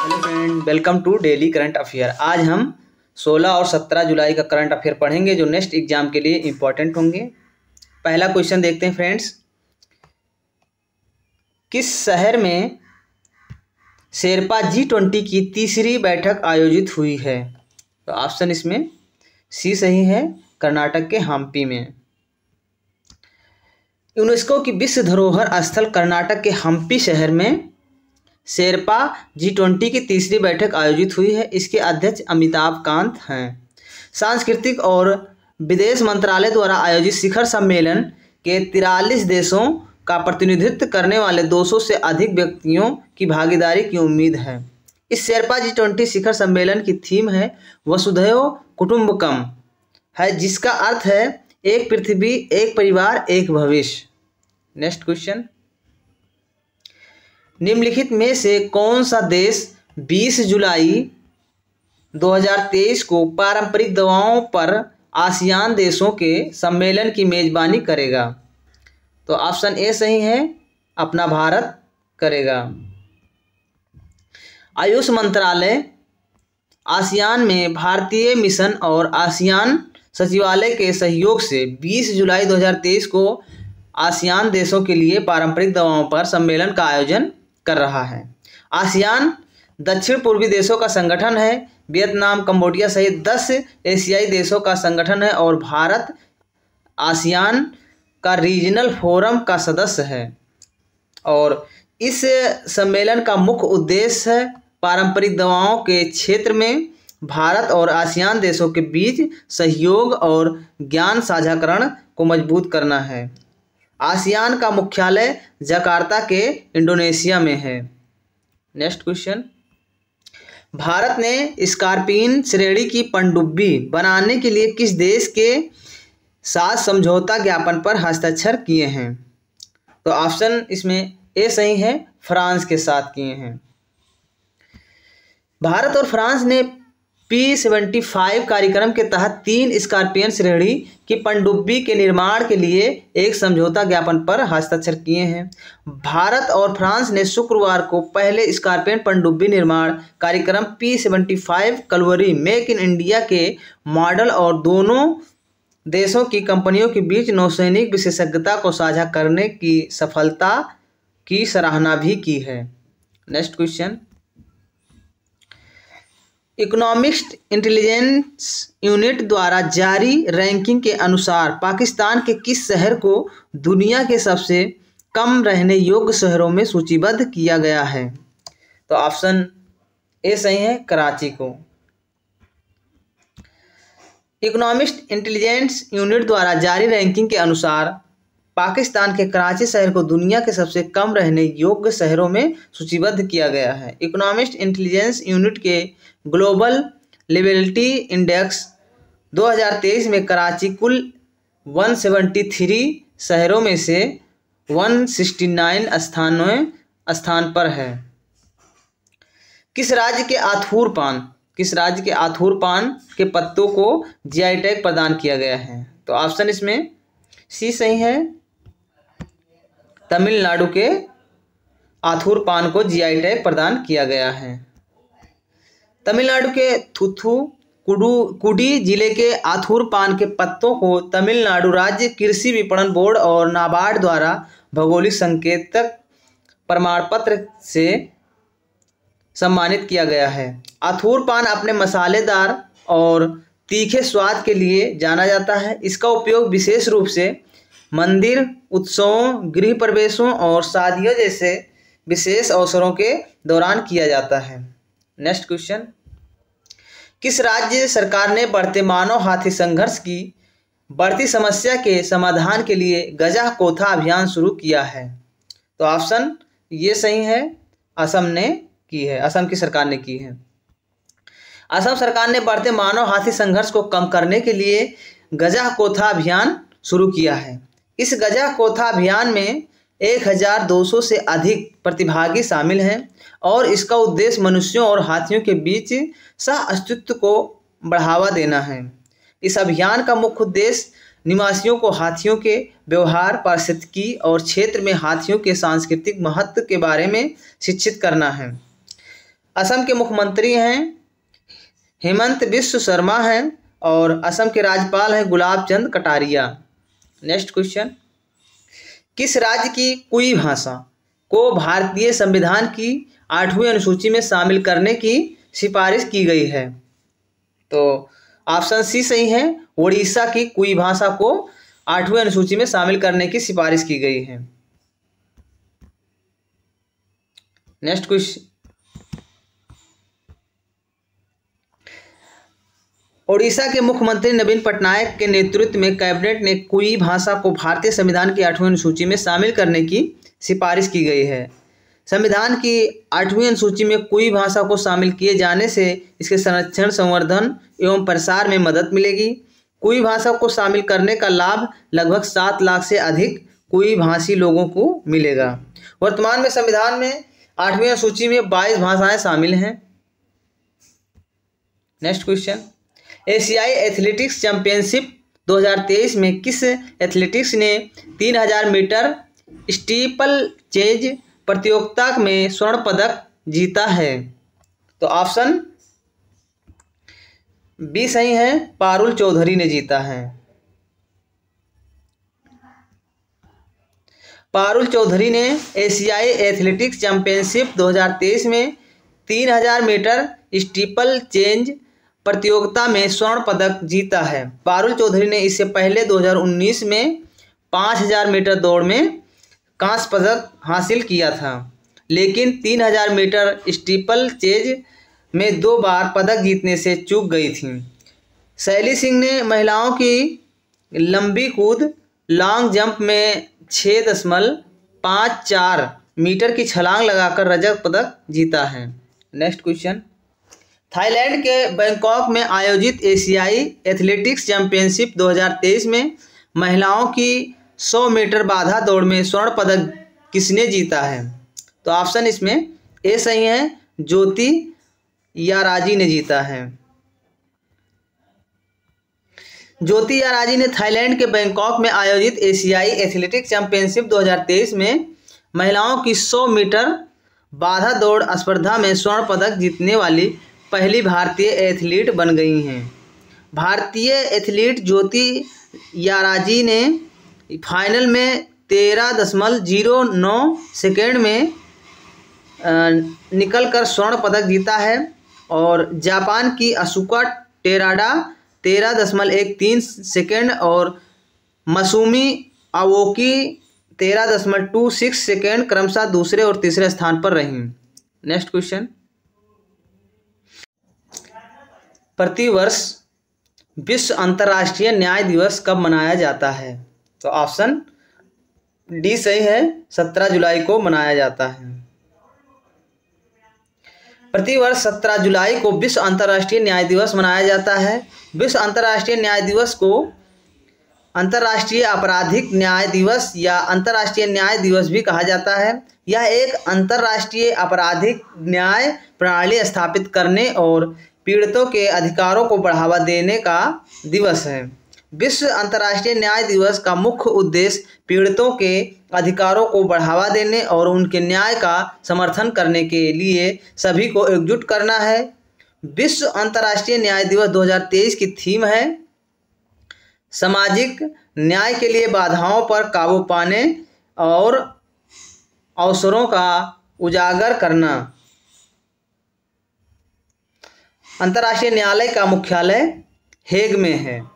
Hello friend, welcome to daily current affair. आज हम 16 और 17 जुलाई का करंट अफेयर पढ़ेंगे जो नेक्स्ट एग्जाम के लिए इम्पोर्टेंट होंगे। पहला क्वेश्चन देखते हैं फ्रेंड्स। किस शहर में शेरपा G20 की तीसरी बैठक आयोजित हुई है? तो ऑप्शन इसमें सी सही है, कर्नाटक के हम्पी में। यूनेस्को की विश्व धरोहर स्थल कर्नाटक के हम्पी शहर में शेरपा G20 की तीसरी बैठक आयोजित हुई है। इसके अध्यक्ष अमिताभ कांत हैं। सांस्कृतिक और विदेश मंत्रालय द्वारा आयोजित शिखर सम्मेलन के 43 देशों का प्रतिनिधित्व करने वाले 200 से अधिक व्यक्तियों की भागीदारी की उम्मीद है। इस शेरपा G20 शिखर सम्मेलन की थीम है वसुधैव कुटुंबकम है, जिसका अर्थ है एक पृथ्वी, एक परिवार, एक भविष्य। Next question. निम्नलिखित में से कौन सा देश 20 जुलाई 2023 को पारंपरिक दवाओं पर आसियान देशों के सम्मेलन की मेजबानी करेगा? तो ऑप्शन ए सही है, अपना भारत करेगा। आयुष मंत्रालय आसियान में भारतीय मिशन और आसियान सचिवालय के सहयोग से 20 जुलाई 2023 को आसियान देशों के लिए पारंपरिक दवाओं पर सम्मेलन का आयोजन कर रहा है। आसियान दक्षिण पूर्वी देशों का संगठन है। वियतनाम, कंबोडिया सहित 10 एशियाई देशों का संगठन है और भारत आसियान का रीजनल फोरम का सदस्य है। और इस सम्मेलन का मुख्य उद्देश्य है पारंपरिक दवाओं के क्षेत्र में भारत और आसियान देशों के बीच सहयोग और ज्ञान साझाकरण को मजबूत करना है। आसियान का मुख्यालय जकार्ता के इंडोनेशिया में है। Next question. भारत ने स्कॉर्पियन श्रेणी की पनडुब्बी बनाने के लिए किस देश के साथ समझौता ज्ञापन पर हस्ताक्षर किए हैं? तो ऑप्शन इसमें ए सही है, फ्रांस के साथ किए हैं। भारत और फ्रांस ने P75 कार्यक्रम के तहत 3 स्कॉर्पियन श्रेणी की पनडुब्बी के निर्माण के लिए एक समझौता ज्ञापन पर हस्ताक्षर किए हैं। भारत और फ्रांस ने शुक्रवार को पहले स्कॉर्पियन पनडुब्बी निर्माण कार्यक्रम P75 Kalvari make in India के मॉडल और दोनों देशों की कंपनियों के बीच नौसैनिक विशेषज्ञता को साझा करने की सफलता की सराहना भी की है। Next question. Economist intelligence unit द्वारा जारी रैंकिंग के अनुसार पाकिस्तान के किस शहर को दुनिया के सबसे कम रहने योग्य शहरों में सूचीबद्ध किया गया है? तो ऑप्शन ए सही है, कराची को। इकोनॉमिस्ट इंटेलिजेंस यूनिट द्वारा जारी रैंकिंग के अनुसार पाकिस्तान के कराची शहर को दुनिया के सबसे कम रहने योग्य शहरों में सूचीबद्ध किया गया है। इकोनॉमिस्ट इंटेलिजेंस यूनिट के ग्लोबल लिवेबिलिटी इंडेक्स 2023 में कराची कुल 173 शहरों में से 169 स्थान पर है। किस राज्य के आथूर पान के पत्तों को जीआई टैग प्रदान किया गया है? तो ऑप्शन इसमें सी सही है, तमिलनाडु के आथूर पान को जीआई टैग प्रदान किया गया है। तमिलनाडु के थूथुकुडी जिले के आथूर पान के पत्तों को तमिलनाडु राज्य कृषि विपणन बोर्ड और नाबार्ड द्वारा भौगोलिक संकेतक प्रमाण पत्र से सम्मानित किया गया है। आथूर पान अपने मसालेदार और तीखे स्वाद के लिए जाना जाता है। इसका उपयोग विशेष रूप से मंदिर उत्सवों, गृह प्रवेशों और शादियों जैसे विशेष अवसरों के दौरान किया जाता है। Next question. किस राज्य सरकार ने बढ़ते मानव हाथी संघर्ष की बढ़ती समस्या के समाधान के लिए गजा कोथा अभियान शुरू किया है? तो ऑप्शन ये सही है, असम की सरकार ने की है। असम सरकार ने बढ़ते मानव हाथी संघर्ष को कम करने के लिए गजा कोथा अभियान शुरू किया है। इस गजा कोथा अभियान में 1200 से अधिक प्रतिभागी शामिल हैं और इसका उद्देश्य मनुष्यों और हाथियों के बीच सह अस्तित्व को बढ़ावा देना है। इस अभियान का मुख्य उद्देश्य निवासियों को हाथियों के व्यवहार, पारिस्थितिकी और क्षेत्र में हाथियों के सांस्कृतिक महत्व के बारे में शिक्षित करना है। असम के मुख्यमंत्री हैं हेमंत बिश्व शर्मा हैं और असम के राज्यपाल हैं गुलाब चंद कटारिया। नेक्स्ट क्वेश्चन, किस राज्य की कुई भाषा को भारतीय संविधान की 8वीं अनुसूची में शामिल करने की सिफारिश की गई है? तो ऑप्शन सी सही है, उड़ीसा की कुई भाषा को 8वीं अनुसूची में शामिल करने की सिफारिश की गई है। नेक्स्ट क्वेश्चन, ओडिशा के मुख्यमंत्री नवीन पटनायक के नेतृत्व में कैबिनेट ने कुई भाषा को भारतीय संविधान की 8वीं अनुसूची में शामिल करने की सिफारिश की गई है। संविधान की 8वीं अनुसूची में कुई भाषा को शामिल किए जाने से इसके संरक्षण, संवर्धन एवं प्रसार में मदद मिलेगी। कुई भाषा को शामिल करने का लाभ लगभग 7 लाख से अधिक कुई भाषी लोगों को मिलेगा। वर्तमान में संविधान में 8वीं अनुसूची में 22 भाषाएं शामिल हैं। नेक्स्ट क्वेश्चन, एशियाई एथलेटिक्स चैंपियनशिप 2023 में किस एथलेटिक्स ने 3000 मीटर स्टीपल चेज प्रतियोगिता में स्वर्ण पदक जीता है? तो ऑप्शन बी सही है, पारुल चौधरी ने जीता है। पारुल चौधरी ने एशियाई एथलेटिक्स चैंपियनशिप 2023 में 3000 मीटर स्टीपल चेंज प्रतियोगिता में स्वर्ण पदक जीता है। पारुल चौधरी ने इससे पहले 2019 में 5000 मीटर दौड़ में कांस्य पदक हासिल किया था, लेकिन 3000 मीटर स्टीपल चेज में 2 बार पदक जीतने से चूक गई थी। शैली सिंह ने महिलाओं की लंबी कूद लॉन्ग जंप में 6.54 मीटर की छलांग लगाकर रजत पदक जीता है। नेक्स्ट क्वेश्चन, थाईलैंड के बैंकॉक में आयोजित एशियाई एथलेटिक्स चैंपियनशिप 2023 में महिलाओं की 100 मीटर बाधा दौड़ में स्वर्ण पदक किसने जीता है? तो ऑप्शन इसमें ए सही है, ज्योति याराजी ने जीता है। ज्योति याराजी ने थाईलैंड के बैंकॉक में आयोजित एशियाई एथलेटिक्स चैंपियनशिप 2023 में महिलाओं की 100 मीटर बाधा दौड़ स्पर्धा में स्वर्ण पदक जीतने वाली पहली भारतीय एथलीट बन गई हैं। भारतीय एथलीट ज्योति याराजी ने फाइनल में 13.09 सेकेंड में निकलकर स्वर्ण पदक जीता है और जापान की असुका टेराडा 13.13 सेकेंड और मसूमी आवोकी 13.26 सेकेंड क्रमशः दूसरे और तीसरे स्थान पर रहीं। नेक्स्ट क्वेश्चन, प्रतिवर्ष विश्व अंतर्राष्ट्रीय न्याय दिवस कब मनाया जाता है? तो ऑप्शन डी सही है, 17 जुलाई को मनाया जाता है। प्रतिवर्ष 17 जुलाई को विश्व अंतर्राष्ट्रीय न्याय दिवस मनाया जाता है। विश्व अंतर्राष्ट्रीय न्याय दिवस को अंतर्राष्ट्रीय आपराधिक न्याय दिवस या अंतर्राष्ट्रीय न्याय दिवस भी कहा जाता है। यह एक अंतर्राष्ट्रीय आपराधिक न्याय प्रणाली स्थापित करने और पीड़ितों के अधिकारों को बढ़ावा देने का दिवस है। विश्व अंतर्राष्ट्रीय न्याय दिवस का मुख्य उद्देश्य पीड़ितों के अधिकारों को बढ़ावा देने और उनके न्याय का समर्थन करने के लिए सभी को एकजुट करना है। विश्व अंतर्राष्ट्रीय न्याय दिवस 2023 की थीम है सामाजिक न्याय के लिए बाधाओं पर काबू पाने और अवसरों का उजागर करना। अंतर्राष्ट्रीय न्यायालय का मुख्यालय हेग में है।